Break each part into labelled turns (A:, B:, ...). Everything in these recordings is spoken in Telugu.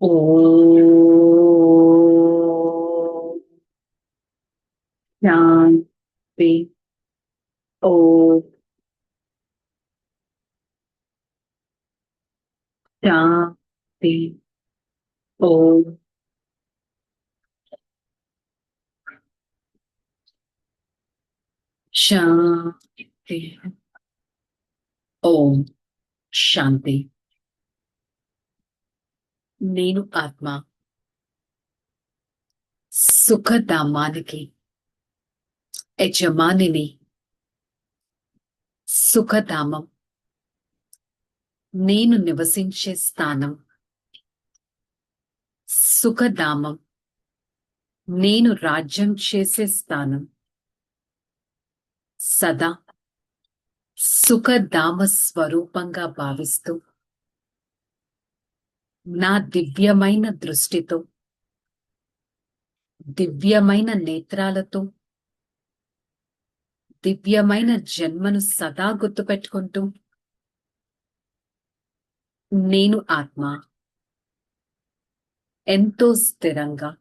A: ओम शांति। ओम शांति। ओम शांति। ओम शांति। నేను ఆత్మ సుఖధామానికి యజమానిని. సుఖధామం నేను నివసించే స్థానం. సుఖధామం నేను రాజ్యం చేసే స్థానం. సదా సుఖధామ స్వరూపంగా భావిస్తూ నా దివ్యమైన దృష్టితో, దివ్యమైన నేత్రాలతో దివ్యమైన జన్మను సదా గుర్తుపెట్టుకుంటూ నేను ఆత్మ ఎంతో స్థిరంగా,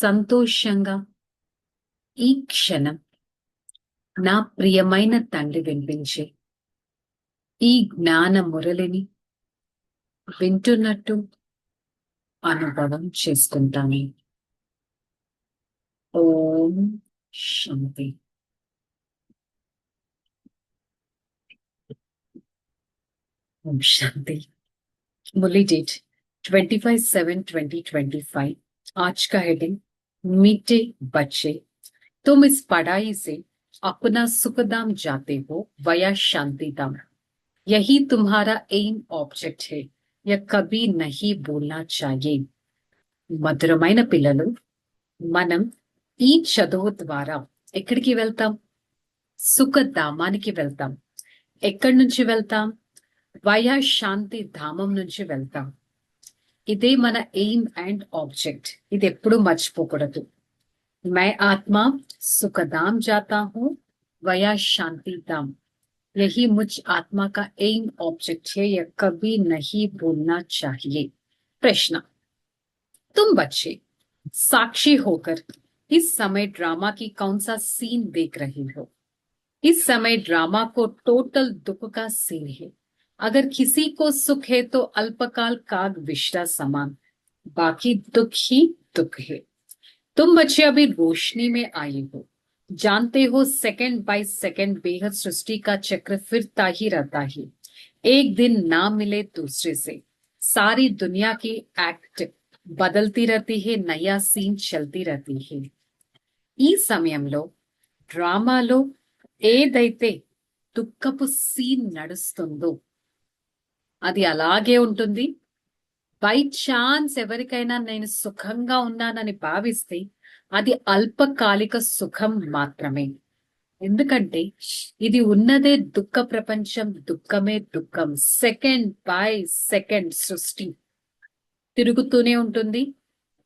A: సంతోషంగా ఈ క్షణం నా ప్రియమైన తండ్రి వినిపించే ఈ జ్ఞాన మురళిని వింటున్నట్టు అనుభవం చేసుకుంటాను. ఓం శాంతి. ओम शांति। मुरली डेट 25/7/2025। आज का हेडिंग मीठे बच्चे, तुम इस पढ़ाई से अपना सुखधाम जाते हो वया शांति धाम। यही तुम्हारा एम ऑब्जेक्ट है, यह कभी नहीं भूलना चाहिए। మధురమైన పిల్లలు, మనం ఈ చదువు ద్వారా ఎక్కడికి వెళ్తాం? సుఖధామానికి వెళ్తాం. ఎక్కడి నుంచి వెళ్తాం? వయా శాంతి ధామం నుంచి వెళ్తాం. ఇదే మన ఎయిమ్ అండ్ ఆబ్జెక్ట్. ఇది ఎప్పుడూ మర్చిపోకూడదు. मैं आत्मा सुखधाम जाता हूँ वया शांति धाम, यही मुझ आत्मा का एम ऑब्जेक्ट है, यह कभी नहीं भूलना चाहिए। प्रश्न, तुम बच्चे साक्षी होकर इस समय ड्रामा की कौन सा सीन देख रहे हो? इस समय ड्रामा को टोटल दुख का सीन है। अगर किसी को सुख है तो अल्पकाल काग विश्रा समान, बाकी दुख ही दुख है। तुम बच्चे अभी रोशनी में आए हो, जानते हो सेकंड बाय सेकंड बेहद सृष्टि का चक्र फिरता ही रहता है। एक दिन ना मिले दूसरे से सारी दुनिया की एक्ट बदलती रहती है, नया सीन चलती रहती है। ఈ సమయంలో డ్రామాలో ఏదైతే దుఃఖపు సీన్ నడుస్తుందో అది అలాగే ఉంటుంది. బై ఛాన్స్ ఎవరికైనా నేను సుఖంగా ఉన్నానని భావిస్తే అది అల్పకాలిక సుఖం మాత్రమే. ఎందుకంటే ఇది ఉన్నదే దుఃఖ ప్రపంచం, దుఃఖమే దుఃఖం. సెకండ్ బై సెకండ్ సృష్టి తిరుగుతూనే ఉంటుంది.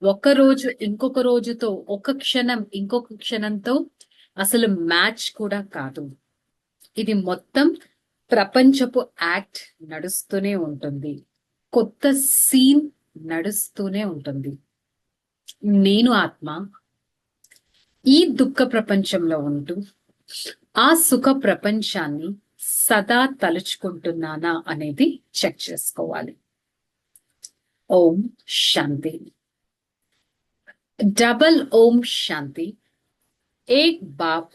A: ఒక రోజు ఇంకొక రోజుతో, ఒక క్షణం ఇంకొక క్షణంతో అసలు మ్యాచ్ కూడా కాదు. ఇది మొత్తం ప్రపంచపు యాక్ట్ నడుస్తూనే ఉంటుంది. కొత్త సీన్ నడుస్తూనే ఉంటుంది. నేను ఆత్మ ఈ దుఃఖ ప్రపంచంలో ఉంటూ ఆ సుఖ ప్రపంచాన్ని సదా తలుచుకుంటున్నానా అనేది చెక్ చేసుకోవాలి. ఓం శాంతి. डबल ओम शांति। एक बाप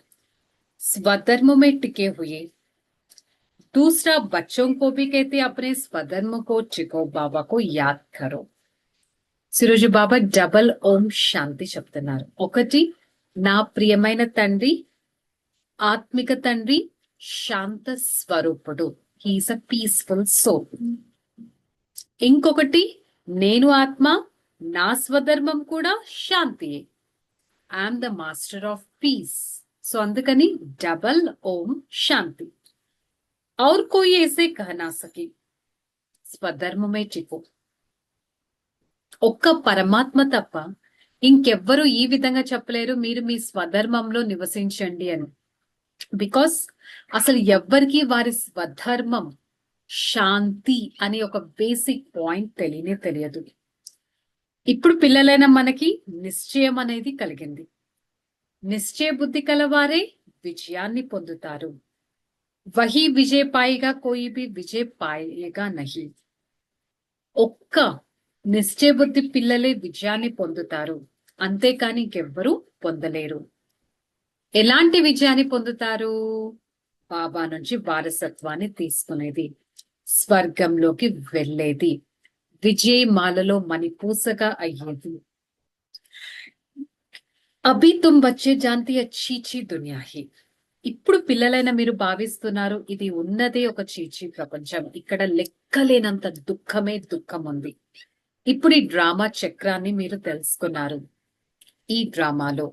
A: स्वधर्म में टिके हुए, दूसरा बच्चों को भी कहते अपने स्वधर्म को टिको, बाबा को याद करो. ఈరోజు బాబా డబల్ ఓం శాంతి చెప్తున్నారు. ఒకటి, నా ప్రియమైన తండ్రి, ఆత్మిక తండ్రి శాంత స్వరూపుడు, హీస్ అ పీస్ఫుల్ సోల్. ఇంకొకటి, నేను ఆత్మ, నా స్వధర్మం కూడా శాంతియే, I'm the master of peace. So అందుకని డబల్ ఓం శాంతి. और कोई ऐसे कह ना सके స్వధర్మ మే టికో. ఒక్క పరమాత్మ తప్ప ఇంకెవ్వరూ ఈ విధంగా చెప్పలేరు, మీరు మీ స్వధర్మంలో నివసించండి అని. బికాస్ అసలు ఎవ్వరికి వారి స్వధర్మం శాంతి అనే ఒక బేసిక్ పాయింట్ తెలియదు. ఇప్పుడు పిల్లలైన మనకి నిశ్చయం అనేది కలిగింది. నిశ్చయ బుద్ధి కలవారే విజయాన్ని పొందుతారు. వహీ విజయ్ పాయిగా కోయి భీ విజయ్ పాయేగా నహీ. ఒక్క నిశ్చయ బుద్ధి పిల్లలే విజయాన్ని పొందుతారు, అంతేకాని ఇంకెవ్వరూ పొందలేరు. ఎలాంటి విజయాన్ని పొందుతారు? బాబా నుంచి వారసత్వాన్ని తీసుకునేది, స్వర్గంలోకి వెళ్ళేది, విజయమాలలో మణిపూసగా అయ్యేది. అభి తుమ్ బచ్చే జాంతి చీచీ దునియా హై. ఇప్పుడు పిల్లలైన మీరు భావిస్తున్నారు ఇది ఉన్నదే ఒక చీచీ ప్రపంచం, ఇక్కడ లెక్కలేనంత దుఃఖం ఉంది. ఇప్పుడు ఈ డ్రామా చక్రాన్ని మీరు తెలుసుకున్నారు. ఈ డ్రామాలో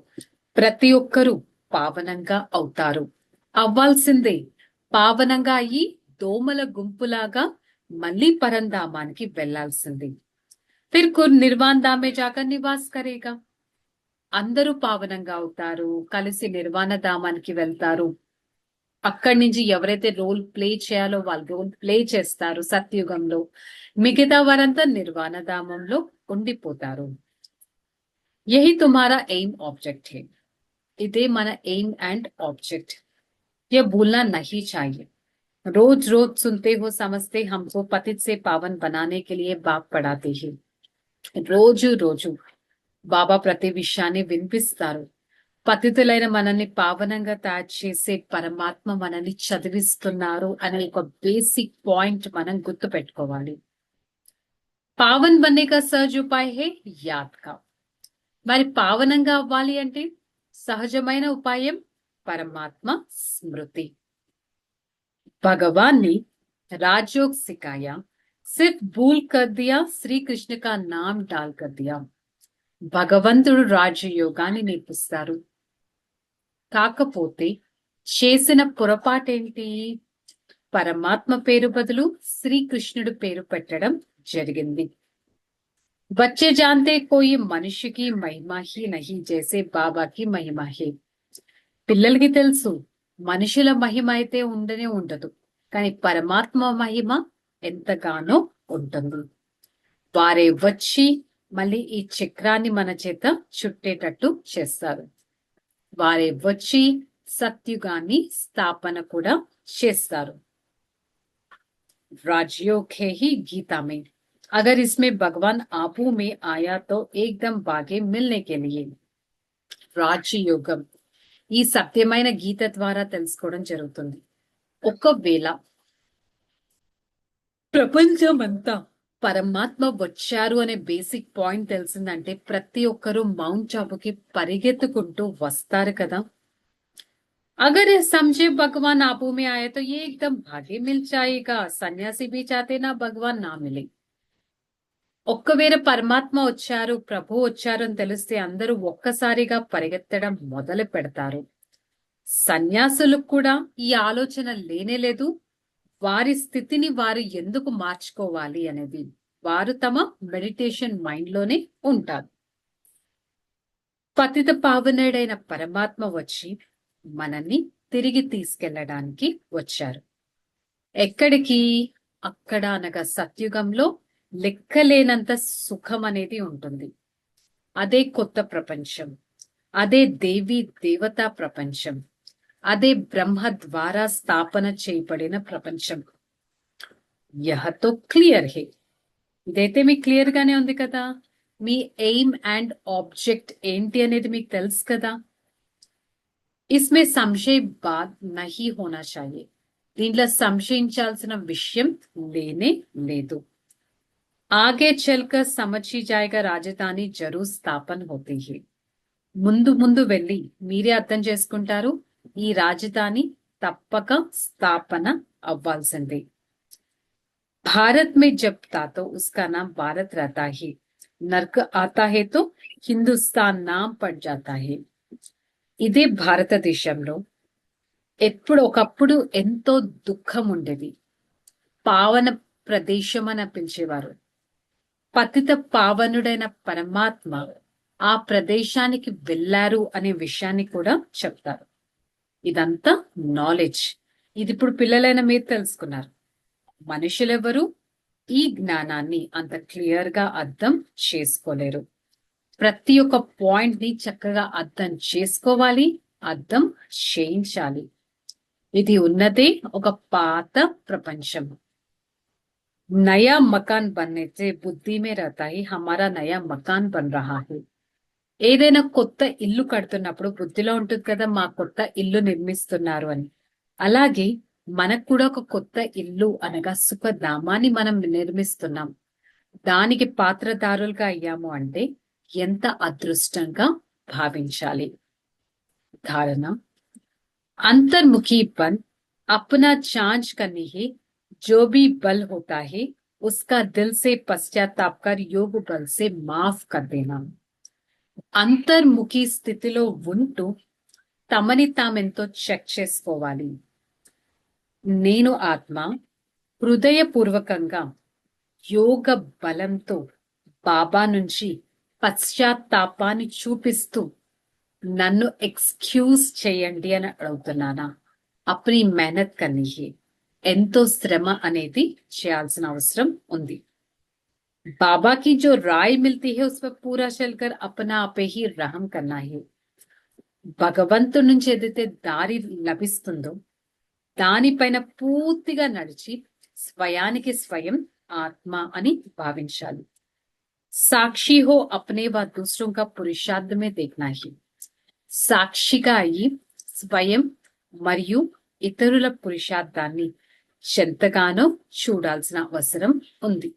A: ప్రతి ఒక్కరూ పావనంగా అవుతారు, అవ్వాల్సిందే. పావనంగా అయ్యి దోమల గుంపులాగా మళ్ళీ పరంధామానికి వెళ్లాల్సింది. ఫిర్ నిర్వాణ్ ధామే జాకర్ నివాస్ కరేగా. అందరూ పావనంగా అవుతారు, కలిసి నిర్వాణ ధామానికి వెళ్తారు. అక్కడి నుంచి ఎవరైతే రోల్ ప్లే చేయాలో వాళ్ళు రోల్ ప్లే చేస్తారు సత్యుగంలో. మిగతా వారంతా నిర్వాణ ధామంలో ఉండిపోతారు. యహీ తుమ్హారా ఎయిమ్ ఆబ్జెక్ట్ హై. ఇదే మన ఎయిమ్ అండ్ ఆబ్జెక్ట్. ये भूलना नहीं चाहिए. रोज रोज सुनते हो, समझते हमको पतित से पावन बनाने के लिए बाप पढ़ाते हैं. రోజు రోజు బాబా ప్రతి విషయాన్ని వినిపిస్తారు. పతితులైన మనల్ని పావనంగా తయారు చేసే పరమాత్మ మనల్ని చదివిస్తున్నారు అనే ఒక బేసిక్ పాయింట్ మనం గుర్తు పెట్టుకోవాలి. పావన్ బన్నే కా సహజ్ ఉపాయ్ హే యాద్ కా. మరి పావనంగా అవ్వాలి అంటే సహజమైన ఉపాయం పరమాత్మ స్మృతి. भगवान ने राजयोग सिखाया, सिर्फ भूल कर दिया, श्री कृष्ण का नाम डाल कर दिया. భగవంతుడు రాజయోగాన్ని నేర్పిస్తారు, కాకపోతే చేసిన పొరపాటేంటి? పరమాత్మ పేరు బదులు శ్రీకృష్ణుడు పేరు పెట్టడం జరిగింది. బచ్చే జాంతే కోయి మనిషికి మహిమా హీ నహీ జైసే బాబాకి మహిమా హే. పిల్లలకి తెలుసు మనుషుల మహిమ అయితే ఉండనే ఉండదు, కానీ పరమాత్మ మహిమ ఎంతగానో ఉంటుంది. వారే వచ్చి మళ్ళీ ఈ చక్రాన్ని మన చేత చుట్టేటట్టు చేస్తారు. వారే వచ్చి సత్యుగాన్ని స్థాపన కూడా చేస్తారు. राजयोग है ही गीता में. अगर इसमें भगवान आपू में आया तो एकदम भागे मिलने के लिए. రాజయోగం ఈ సత్యమైన గీత ద్వారా తెలుసుకోవడం జరుగుతుంది. ఒకవేళ ప్రపంచమంతా పరమాత్మ వచ్చారు అనే బేసిక్ పాయింట్ తెలిసిందంటే ప్రతి ఒక్కరూ మౌంట్ ఆబుకి పరిగెత్తుకుంటూ వస్తారు కదా. अगर ये समझे भगवान आपू में आए तो ये एकदम भागे मिल जाएगा. సన్యాసి भी चाहते ना भगवान ना मिले. ఒక్కవేళ పరమాత్మ వచ్చారు, ప్రభు వచ్చారు అని తెలిస్తే అందరూ ఒక్కసారిగా పరిగెత్తడం మొదలు పెడతారు. సన్యాసులకు కూడా ఈ ఆలోచన లేనేలేదు. వారి స్థితిని వారు ఎందుకు మార్చుకోవాలి అనేది వారు తమ మెడిటేషన్ మైండ్ లోనే ఉంటారు. పతిత పావనుడైన పరమాత్మ వచ్చి మనల్ని తిరిగి తీసుకెళ్లడానికి వచ్చారు. ఎక్కడికి? అక్కడ అనగా సత్యుగంలో లెక్కలేనంత సుఖం అనేది ఉంటుంది. అదే కొత్త ప్రపంచం, అదే దేవీ దేవతా ప్రపంచం, అదే బ్రహ్మ ద్వారా స్థాపన చేయబడిన ప్రపంచం. యహతో క్లియర్ హే. ఇదైతే మీకు క్లియర్ గానే ఉంది కదా. మీ ఎయిమ్ అండ్ ఆబ్జెక్ట్ ఏంటి అనేది మీకు తెలుసు కదా. इसमें संशय बात नहीं होना चाहिए. దీంట్లో సంశయించాల్సిన విషయం లేనే లేదు. आगे चलकर समझ ही जाएगा राजधानी जरूर स्थापन होती है. ముందు ముందు వెళ్ళి మీరే అర్థం చేసుకుంటారు ఈ రాజధాని తప్పక స్థాపన అవ్వాల్సిందే. भारत में जब था तो उसका नाम भारत रहता है, नर्क आता है तो हिंदुस्तान नाम पड़ जाता है. ఇదే భారతదేశంలో ఎప్పుడు ఒకప్పుడు ఎంతో దుఃఖం ఉండేది. పావన ప్రదేశం అని పిలిచేవారు. పతిత పావనుడైన పరమాత్మ ఆ ప్రదేశానికి వెళ్లారు అనే విషయాన్ని కూడా చెప్తారు. ఇదంతా నాలెడ్జ్. ఇది ఇప్పుడు పిల్లలైన మీరు తెలుసుకున్నారు. మనుషులెవరు ఈ జ్ఞానాన్ని అంత క్లియర్ గా అర్థం చేసుకోలేరు. ప్రతి ఒక్క పాయింట్ ని చక్కగా అర్థం చేసుకోవాలి, అర్థం చేయించాలి. ఇది ఉన్నదే ఒక పాత ప్రపంచం. नया मकान बनने से बुद्धि में रहता है हमारा नया मकान बन रहा है. ఏదైనా కొత్త ఇల్లు కడుతున్నప్పుడు బుద్ధిలో ఉంటుంది కదా, మా కొత్త ఇల్లు నిర్మిస్తున్నారు అని. అలాగే మనకు కూడా ఒక కొత్త ఇల్లు అనగా సుఖధామాన్ని మనం నిర్మిస్తున్నాం. దానికి పాత్రదారులుగా అయ్యాము అంటే ఎంత అదృష్టంగా భావించాలి. ధారణ अंतर्मुखीपन अपना जांच करनी है. जो भी बल होता है उसका दिल से पश्चाताप कर योग बल से माफ कर देना. అంతర్ముఖి స్థితిలో ఉంటూ తమని తామెంతో చెక్ చేసుకోవాలి. నేను ఆత్మ హృదయపూర్వకంగా యోగ బలంతో బాబా నుంచి పశ్చాత్తాపాన్ని చూపిస్తూ నన్ను ఎక్స్క్యూజ్ చేయండి అని అడుగుతున్నానా. అప్ని మెహనత్ కర్నీ హై. ఎంతో శ్రమ అనేది చేయాల్సిన అవసరం ఉంది. बाबा की जो राय मिलती है उस पर पूरा चलकर अपना आपे ही रहम करना है. భగవంతుడి నుంచి ఏదైతే దారి లభిస్తుందో దానిపైన పూర్తిగా నడిచి స్వయానికి స్వయం ఆత్మ అని భావించాలి. సాక్షి హో అప్నే వ దూసరోं का पुरुषार्थ में देखना है. సాక్షిగా అయ్యి స్వయం మరియు ఇతరుల పురుషార్థాన్ని ఎంతగానో చూడాల్సిన అవసరం ఉంది.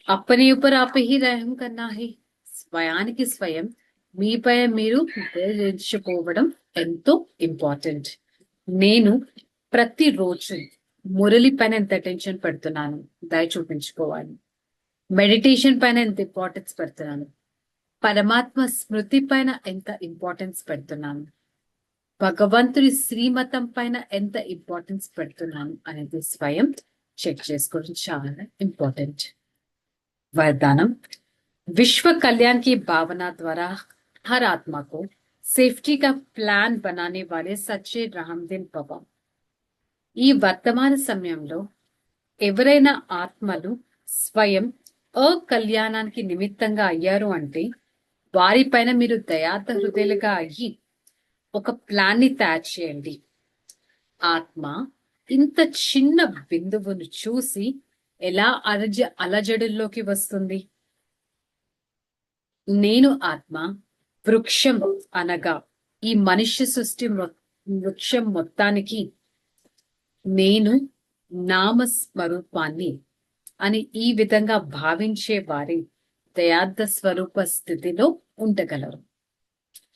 A: अपने ऊपर आप ही रहम करना है. స్వయానికి స్వయం మీపై మీరు దయించుకోవడం ఎంతో ఇంపార్టెంట్. నేను ప్రతిరోజు మురళి పైన ఎంత అటెన్షన్ పెడుతున్నాను, దయ చూపించుకోవాలి. మెడిటేషన్ పైన ఎంత ఇంపార్టెన్స్ పెడుతున్నాను, పరమాత్మ స్మృతి పైన ఎంత ఇంపార్టెన్స్ పెడుతున్నాను, భగవంతుడి శ్రీమతం పైన ఎంత ఇంపార్టెన్స్ పెడుతున్నాను అనేది స్వయం చెక్ చేసుకోవడం చాలా ఇంపార్టెంట్. वरदानम विश्व कल्याण की भावना द्वारा हर आत्मा को सेफ्टी का प्लान बनाने वाले सच्चे रहमदिल भव. ఈ వర్తమాన సమయంలో ఎవరైనా ఆత్మలు స్వయం కళ్యాణానికి నిమిత్తంగా అయ్యారు అంటే వారిపైన మీరు దయార్థ హృదయులుగా అయ్యి ఒక ప్లాన్ ని తయారు చేయండి. ఆత్మ ఇంత చిన్న బిందువును చూసి ఎలా అలజడుల్లోకి వస్తుంది. నేను ఆత్మ వృక్షం అనగా ఈ మనుష్య సృష్టి వృక్షం మొత్తానికి నేను నామస్వరూపాన్ని అని ఈ విధంగా భావించే వారి దయార్థ స్వరూప స్థితిలో ఉండగలరు.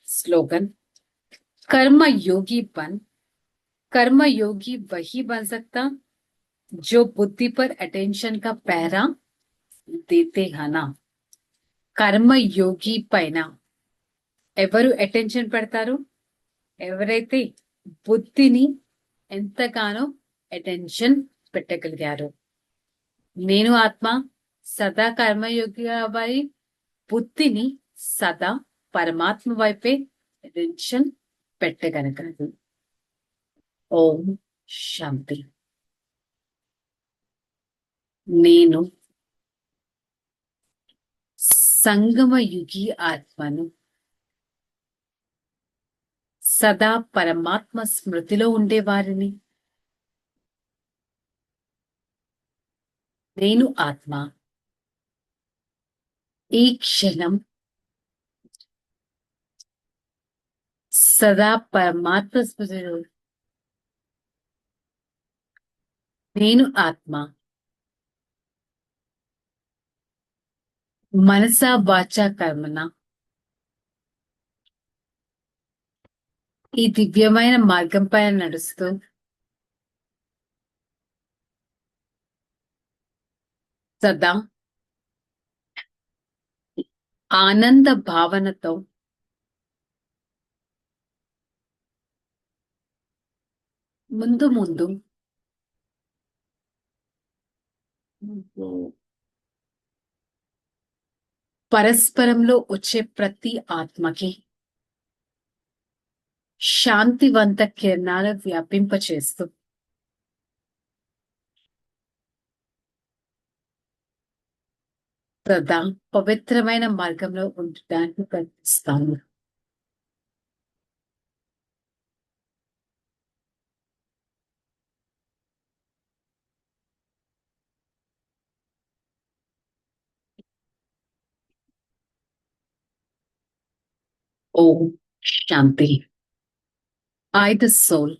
A: స్లోగన్ कर्म योगी बन. कर्म योगी वही बन सकता जो बुद्धि पर अटेंशन का पहरा देते हैं ना. కర్మ యోగి పైన ఎవరు అటెన్షన్ పెడతారు? ఎవరైతే బుద్ధిని ఎంతగానో అటెన్షన్ పెట్టగలిగారు. నేను ఆత్మ సదా కర్మయోగిగా అవ్వాలి. బుద్ధిని సదా పరమాత్మ వైపే అటెన్షన్ పెట్టగలగాలి. ఓం శాంతి. నేను సంగమయుగి ఆత్మను. సదా పరమాత్మ స్మృతిలో ఉండేవారిని. నేను ఆత్మ ఈ క్షణం సదా పరమాత్మ స్మృతిలో. నేను ఆత్మ మనసా వాచా కర్మన ఈ దివ్యమైన మార్గం పైన నడుస్తూ సదా ఆనంద భావనతో ముందు ముందు పరస్పరంలో వచ్చే ప్రతి ఆత్మకి శాంతివంత కిరణాలు వ్యాపింపచేస్తూ సదా పవిత్రమైన మార్గంలో ఉండటానికి ప్రయత్నిస్తాను. ఓం శాంతి. I, the soul,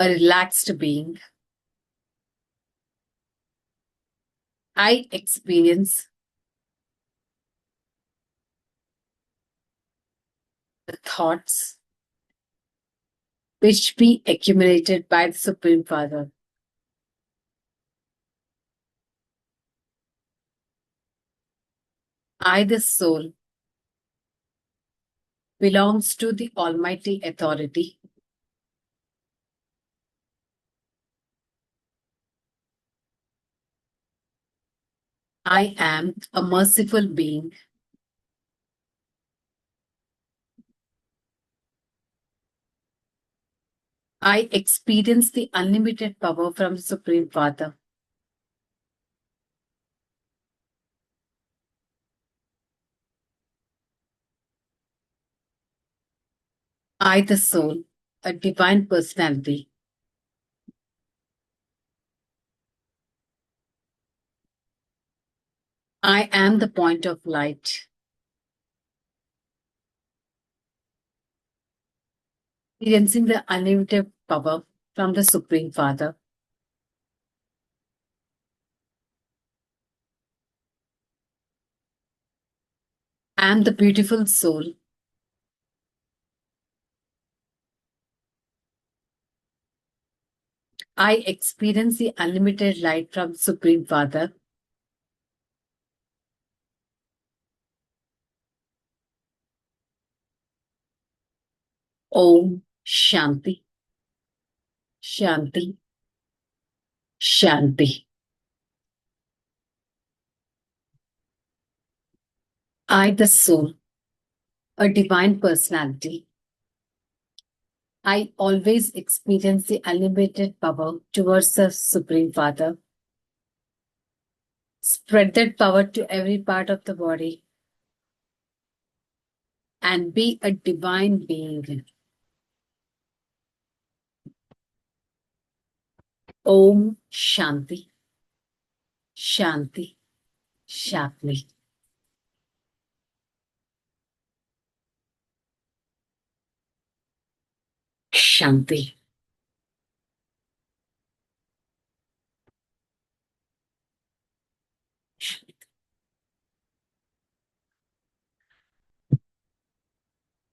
A: a relaxed being, I experience the thoughts which be accumulated by the Supreme Father. I, the soul, belongs to the Almighty Authority. I am a merciful being. I experience the unlimited power from the Supreme Father. I, the soul, a divine personality. I am the point of light, experiencing the unlimited power from the Supreme Father. I am the beautiful soul. I experience the unlimited light from Supreme Father. Om Shanti, Shanti, Shanti. I, the soul, a divine personality. I always experience the unlimited power towards the Supreme Father. Spread that power to every part of the body and be a divine being. Om Shanti, Shanti, Shanti. Shanti.